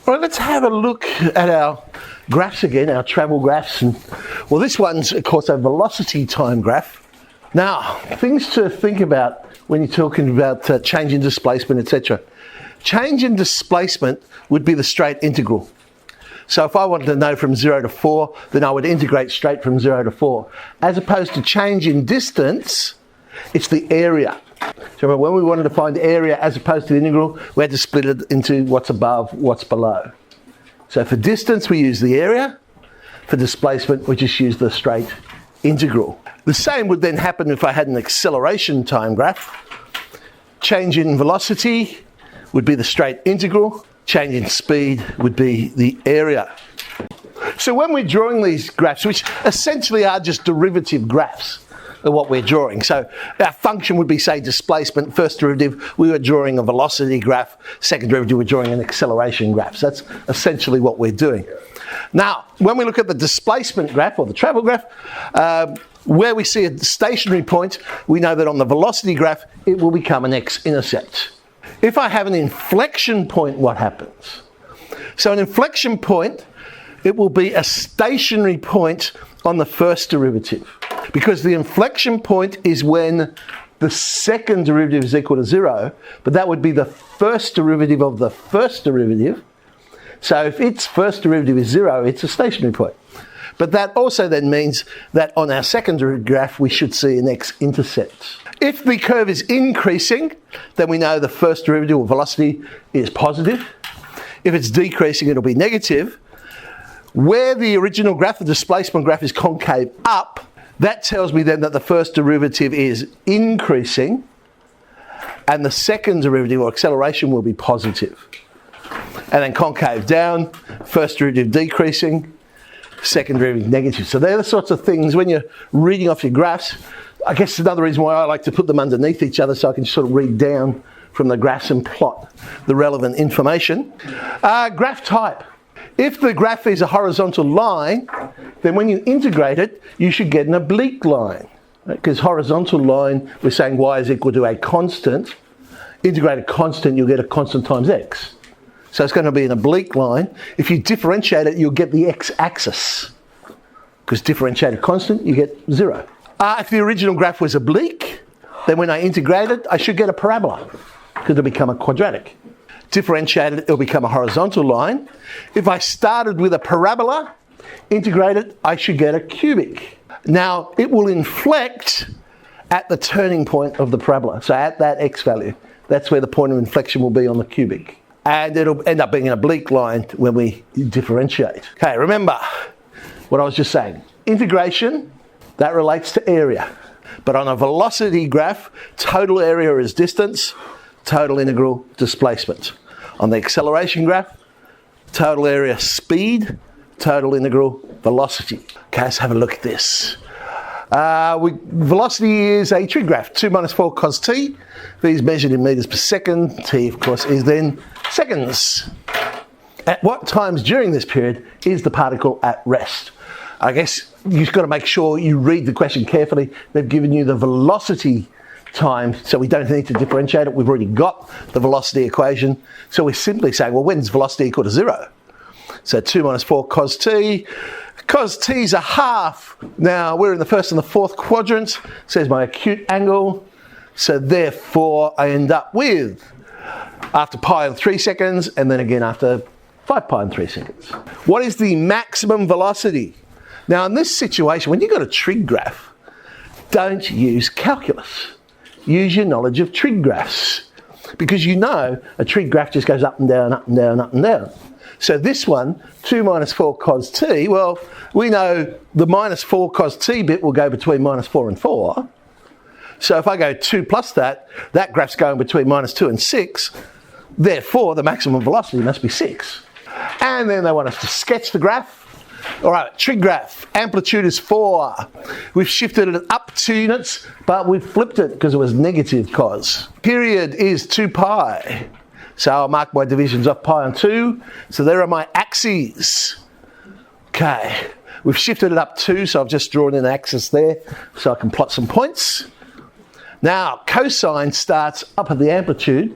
Well, let's have a look at our graphs again, our travel graphs. And, well, this one's, of course, a velocity time graph. Now, things to think about when you're talking about change in displacement, etc. Change in displacement would be the straight integral. So if I wanted to know from 0 to 4, then I would integrate straight from 0 to 4. As opposed to change in distance, it's the area. So remember, when we wanted to find area as opposed to the integral, we had to split it into what's above, what's below. So for distance, we use the area. For displacement, we just use the straight integral. The same would then happen if I had an acceleration time graph. Change in velocity would be the straight integral. Change in speed would be the area. So when we're drawing these graphs, which essentially are just derivative graphs of what we're drawing. So our function would be, say, displacement. First derivative, we were drawing a velocity graph. Second derivative, we're drawing an acceleration graph. So that's essentially what we're doing. Now, when we look at the displacement graph or the travel graph, where we see a stationary point, we know that on the velocity graph, it will become an x-intercept. If I have an inflection point, what happens? So an inflection point, it will be a stationary point on the first derivative, because the inflection point is when the second derivative is equal to 0, but that would be the first derivative of the first derivative. So if its first derivative is 0, it's a stationary point. But that also then means that on our secondary graph, we should see an x-intercept. If the curve is increasing, then we know the first derivative or velocity is positive. If it's decreasing, it'll be negative. Where the original graph, the displacement graph, is concave up, that tells me then that the first derivative is increasing, and the second derivative or acceleration will be positive. And then concave down, first derivative decreasing, second derivative negative. So they're the sorts of things when you're reading off your graphs. I guess another reason why I like to put them underneath each other so I can sort of read down from the graphs and plot the relevant information. Graph type. If the graph is a horizontal line, then when you integrate it, you should get an oblique line. Because horizontal line, we're saying y is equal to a constant. Integrate a constant, you'll get a constant times x. So it's going to be an oblique line. If you differentiate it, you'll get the x-axis. Because differentiated constant, you get 0. If the original graph was oblique, then when I integrate it, I should get a parabola, because it'll become a quadratic. Differentiated, it'll become a horizontal line. If I started with a parabola, integrated, I should get a cubic. Now, it will inflect at the turning point of the parabola. So at that x value, that's where the point of inflection will be on the cubic. And it'll end up being an oblique line when we differentiate. Okay, remember what I was just saying. Integration, that relates to area. But on a velocity graph, total area is distance, total integral displacement. On the acceleration graph, total area speed, total integral velocity. Okay, let's have a look at this. Velocity is a trig graph, 2 minus 4 cos t. V is measured in metres per second. T, of course, is then seconds. At what times during this period is the particle at rest? I guess you've got to make sure you read the question carefully. They've given you the velocity time, so we don't need to differentiate it. We've already got the velocity equation. So we're simply saying, well, when's velocity equal to 0? So 2 minus 4 cos t. Cos t is a half. Now, we're in the first and the fourth quadrant. Says my acute angle. So therefore, I end up with, after pi and 3 seconds, and then again after 5 pi and 3 seconds. What is the maximum velocity? Now, in this situation, when you've got a trig graph, don't use calculus. Use your knowledge of trig graphs. Because you know a trig graph just goes up and down, up and down, up and down. So this one, 2 minus 4 cos t, well, we know the minus 4 cos t bit will go between minus 4 and 4. So if I go 2 plus that, that graph's going between minus 2 and 6. Therefore, the maximum velocity must be 6. And then they want us to sketch the graph. All right, trig graph, amplitude is 4. We've shifted it up 2 units, but we've flipped it because it was negative cos. Period is 2 pi. So I'll mark my divisions off pi and 2. So there are my axes. Okay, we've shifted it up 2, so I've just drawn an axis there so I can plot some points. Now, cosine starts up at the amplitude,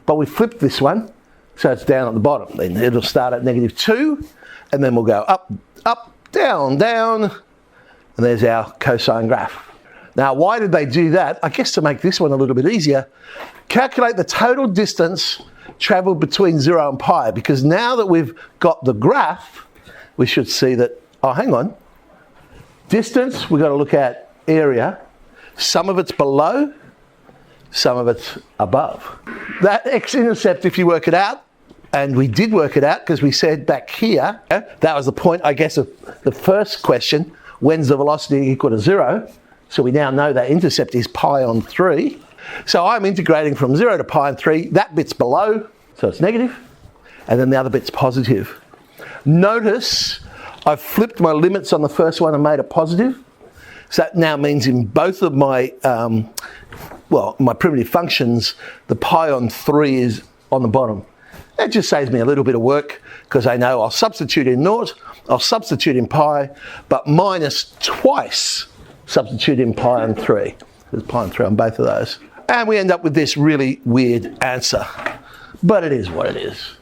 but we flipped this one. So it's down at the bottom. Then it'll start at -2, and then we'll go up, up, down, down, and there's our cosine graph. Now, why did they do that? I guess to make this one a little bit easier, calculate the total distance travelled between 0 and pi, because now that we've got the graph, we should see that, oh, hang on, distance, we've got to look at area. Some of it's below, some of it's above. That x-intercept, if you work it out, and we did work it out because we said back here, that was the point, I guess, of the first question, when's the velocity equal to 0? So we now know that intercept is pi on 3. So I'm integrating from 0 to pi on 3. That bit's below, so it's negative, and then the other bit's positive. Notice I've flipped my limits on the first one and made it positive. So that now means in both of my, my primitive functions, the pi on 3 is on the bottom. That just saves me a little bit of work because I know I'll substitute in naught, I'll substitute in pi, but minus twice substitute in pi on 3. There's pi on 3 on both of those. And we end up with this really weird answer. But it is what it is.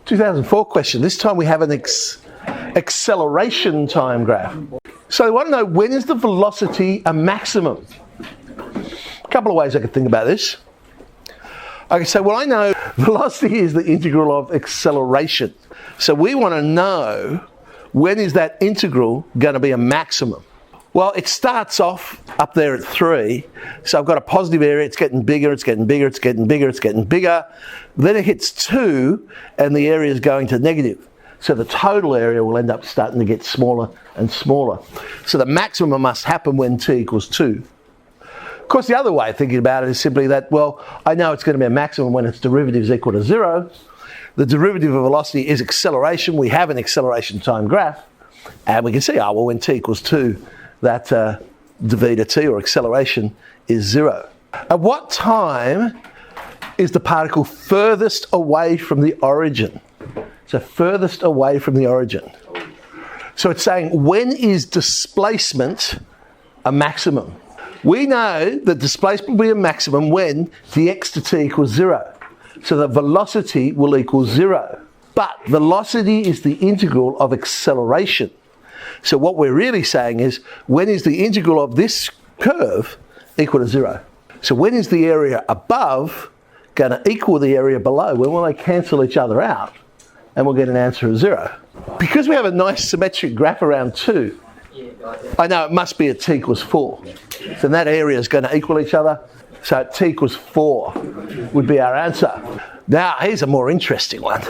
2004 question. This time we have an acceleration time graph. So I want to know, when is the velocity a maximum? A couple of ways I could think about this. Okay, so well, I know velocity is the integral of acceleration. So we want to know, when is that integral going to be a maximum? Well, it starts off up there at 3. So I've got a positive area, it's getting bigger, it's getting bigger, it's getting bigger, it's getting bigger. Then it hits 2 and the area is going to negative. So the total area will end up starting to get smaller and smaller. So the maximum must happen when t equals 2. Of course, the other way of thinking about it is simply that, well, I know it's going to be a maximum when its derivative is equal to 0. The derivative of velocity is acceleration. We have an acceleration time graph. And we can see, when t equals 2, that d to t, or acceleration, is 0. At what time is the particle furthest away from the origin? So furthest away from the origin. So it's saying, when is displacement a maximum? We know that displacement will be a maximum when dx to t equals 0. So the velocity will equal 0. But velocity is the integral of acceleration. So what we're really saying is, when is the integral of this curve equal to 0? So when is the area above going to equal the area below? When will they cancel each other out? And we'll get an answer of 0. Because we have a nice symmetric graph around 2, I know it must be at t equals 4. So that area is going to equal each other. So at t equals 4 would be our answer. Now, here's a more interesting one.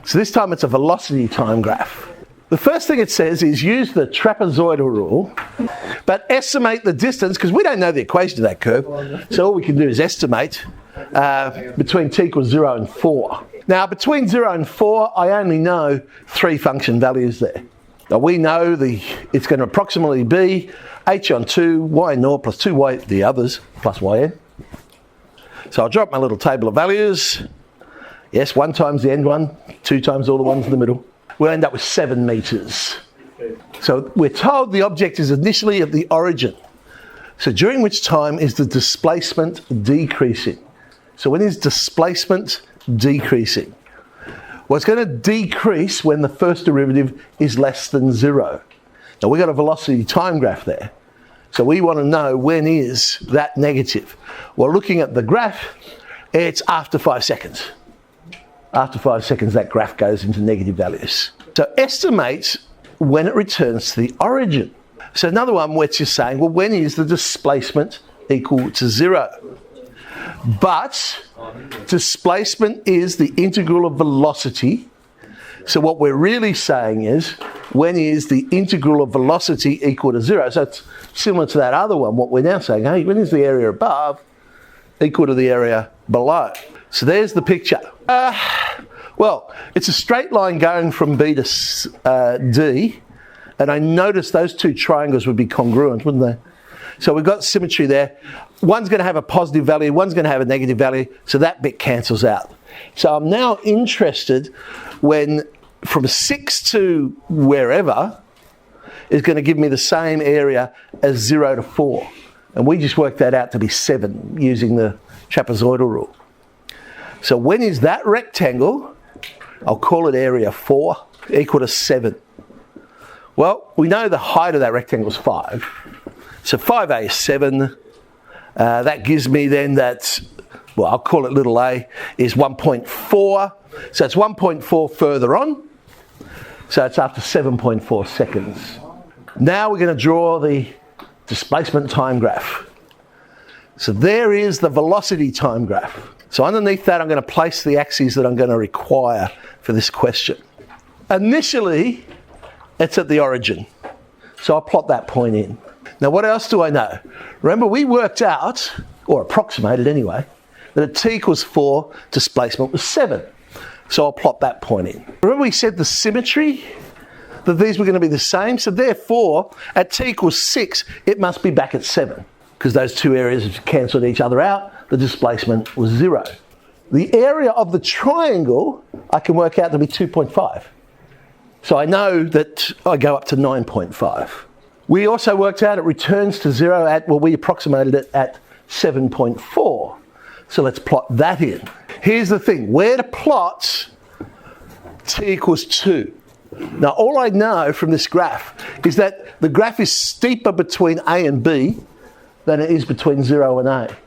So this time it's a velocity time graph. The first thing it says is use the trapezoidal rule, but estimate the distance, because we don't know the equation of that curve. So all we can do is estimate between t equals 0 and 4. Now, between 0 and 4, I only know 3 function values there. Now, we know it's going to approximately be h on 2, y naught plus 2y, the others, plus yn. So I'll drop my little table of values. Yes, 1 times the end one, 2 times all the ones in the middle. We'll end up with 7 metres. So we're told the object is initially at the origin. So during which time is the displacement decreasing? So when is displacement decreasing? Well, it's going to decrease when the first derivative is less than 0. Now, we've got a velocity time graph there. So we want to know, when is that negative? Well, looking at the graph, it's after 5 seconds. After 5 seconds, that graph goes into negative values. So estimate when it returns to the origin. So another one where it's just saying, well, when is the displacement equal to 0? But displacement is the integral of velocity. So what we're really saying is, when is the integral of velocity equal to 0? So it's similar to that other one. What we're now saying, hey, when is the area above equal to the area below? So there's the picture. Well, it's a straight line going from B to D, and I noticed those 2 triangles would be congruent, wouldn't they? So we've got symmetry there. One's going to have a positive value, one's going to have a negative value, so that bit cancels out. So I'm now interested when from 6 to wherever is going to give me the same area as 0 to 4. And we just worked that out to be 7 using the trapezoidal rule. So when is that rectangle, I'll call it area 4, equal to 7? Well, we know the height of that rectangle is 5. So 5a is 7. That gives me then that, well, I'll call it little a, is 1.4. So it's 1.4 further on. So it's after 7.4 seconds. Now we're going to draw the displacement time graph. So there is the velocity time graph. So underneath that, I'm going to place the axes that I'm going to require for this question. Initially, it's at the origin. So I'll plot that point in. Now, what else do I know? Remember, we worked out, or approximated anyway, that at t equals 4, displacement was 7. So I'll plot that point in. Remember we said the symmetry, that these were going to be the same? So therefore, at t equals 6, it must be back at 7. Because those two areas have cancelled each other out, the displacement was 0. The area of the triangle, I can work out to be 2.5. So I know that I go up to 9.5. We also worked out it returns to 0 at, well, we approximated it at 7.4. So let's plot that in. Here's the thing, where to plot t equals 2? Now, all I know from this graph is that the graph is steeper between A and B than it is between 0 and A.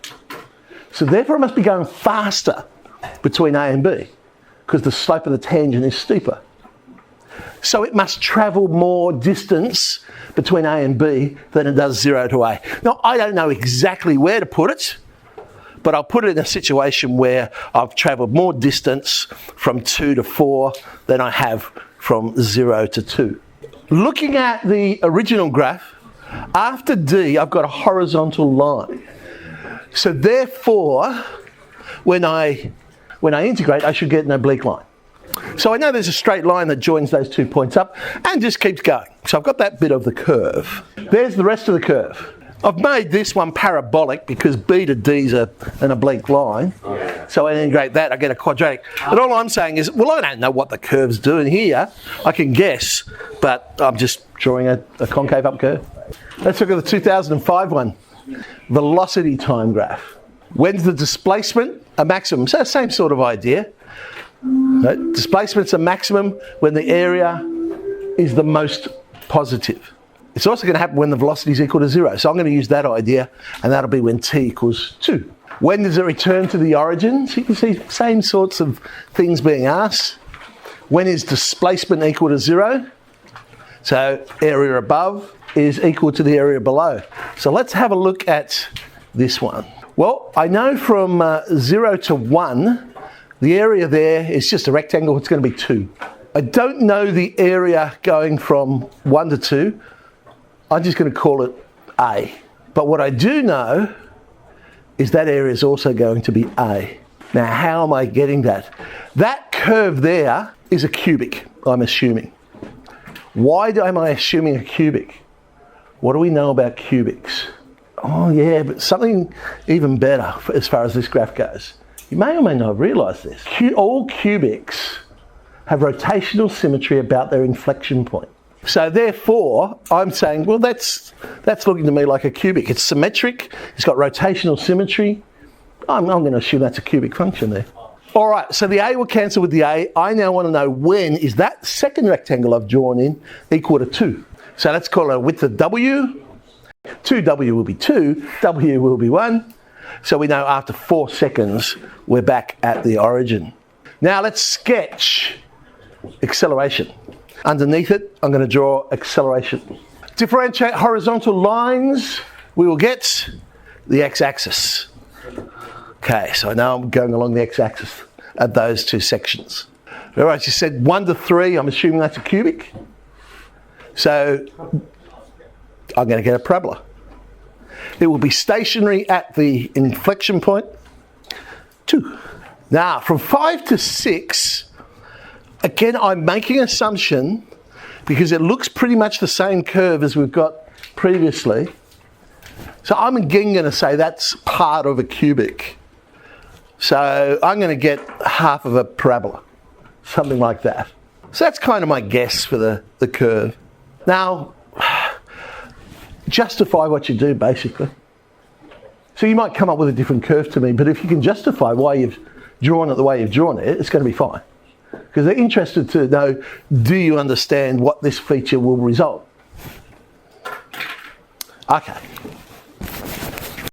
So therefore, it must be going faster between A and B because the slope of the tangent is steeper. So it must travel more distance between A and B than it does 0 to A. Now, I don't know exactly where to put it, but I'll put it in a situation where I've travelled more distance from 2 to 4 than I have from 0 to 2. Looking at the original graph, after D, I've got a horizontal line. So therefore, when I integrate, I should get an oblique line. So I know there's a straight line that joins those 2 points up and just keeps going. So I've got that bit of the curve. There's the rest of the curve. I've made this one parabolic because B to D is an oblique line. So I integrate that, I get a quadratic. But all I'm saying is, well, I don't know what the curve's doing here. I can guess, but I'm just drawing a concave up curve. Let's look at the 2005 one. Velocity time graph. When's the displacement a maximum? So same sort of idea. Displacement's a maximum when the area is the most positive. It's also going to happen when the velocity is equal to 0. So I'm going to use that idea, and that'll be when t equals 2. When does it return to the origin? So you can see same sorts of things being asked. When is displacement equal to 0? So area above is equal to the area below. So let's have a look at this one. Well, I know from 0 to 1, the area there is just a rectangle. It's going to be 2. I don't know the area going from 1 to 2. I'm just going to call it A. But what I do know is that area is also going to be A. Now, how am I getting that? That curve there is a cubic, I'm assuming. Why am I assuming a cubic? What do we know about cubics? Oh yeah, but something even better as far as this graph goes. You may or may not have realised this. All cubics have rotational symmetry about their inflection point. So therefore, I'm saying, well, that's looking to me like a cubic. It's symmetric, it's got rotational symmetry. I'm going to assume that's a cubic function there. All right, so the A will cancel with the A. I now want to know when is that second rectangle I've drawn in equal to 2. So let's call it a width of W. 2W will be 2, W will be 1. So we know after 4 seconds, we're back at the origin. Now let's sketch acceleration. Underneath it, I'm going to draw acceleration. Differentiate horizontal lines, we will get the x-axis. Okay, so now I'm going along the x-axis at those two sections. All right, you said 1 to 3, I'm assuming that's a cubic. So I'm going to get a parabola. It will be stationary at the inflection point, 2. Now, from 5 to 6, again, I'm making an assumption because it looks pretty much the same curve as we've got previously. So I'm again going to say that's part of a cubic. So I'm going to get half of a parabola, something like that. So that's kind of my guess for the curve. Now, justify what you do, basically. So you might come up with a different curve to me, but if you can justify why you've drawn it the way you've drawn it, it's going to be fine. Because they're interested to know, do you understand what this feature will result? Okay.